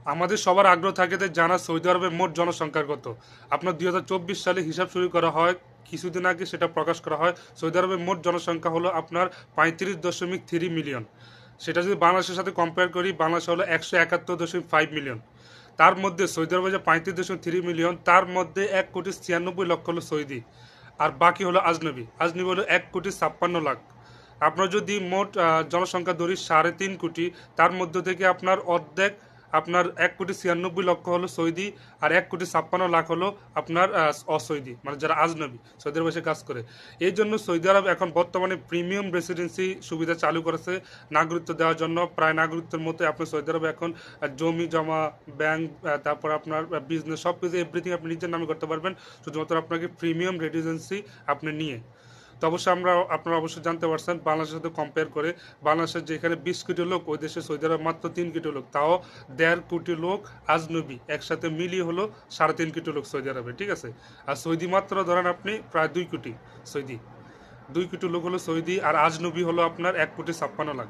আমাদের সবার আগ্রহ থাকে যে জানা সৌদি আরবের মোট জনসংখ্যা কত। আপনার 2024 সালে হিসাব শুরু করা হয়, কিছুদিন আগে সেটা প্রকাশ করা হয়। সৌদি আরবের মোট জনসংখ্যা হলো আপনার 35.3 মিলিয়ন। সেটা যদি বাংলাদেশের সাথে কম্পেয়ার করি, বাংলাদেশ হলো 171.5 মিলিয়ন। তার মধ্যে সৌদি আরবে যে 35.3 মিলিয়ন, তার মধ্যে 1,96,00,000 হলো সৌদি, আর বাকি হলো আজনবী। আজনবী হলো 1,56,00,000। আপনার যদি মোট জনসংখ্যা ধরি 3.5 কোটি, তার মধ্য থেকে আপনার অর্ধেক, আপনার 1,96,00,000 হলো সৌদি, আর 1,56,00,000 হলো আপনার অসৌদি, মানে যারা আজনবী সৌদি আরবে এসে কাজ করে। এই জন্য সৌদি আরব এখন বর্তমানে প্রিমিয়াম রেসিডেন্সি সুবিধা চালু করেছে নাগরিকত্ব দেওয়ার জন্য। প্রায় নাগরিকত্বের মধ্যে আপনি সৌদি আরবে এখন জমি জমা, ব্যাংক, তারপর আপনার বিজনেস, সব কিছু এভরিথিং আপনি নিজের নামে করতে পারবেন, শুধুমাত্র আপনাকে প্রিমিয়াম রেসিডেন্সি আপনি নিয়ে। তো অবশ্যই আপনারা অবশ্যই জানতে পারছেন বাংলাদেশের সাথে কম্পেয়ার করে, বাংলাদেশের যেখানে 20 কোটি লোক, ওই দেশে সৌদি আরব মাত্র 3 কোটি লোক, তাও 1.5 কোটি লোক আজনবী, একসাথে মিলিয়ে হলো 3.5 কোটি লোক সৌদি আরবে, ঠিক আছে। আর সৌদি মাত্র ধরেন আপনি প্রায় 2 কোটি, সৌদি 2 কোটি লোক হলো সৌদি, আর আজনবী হলো আপনার 1,56,00,000।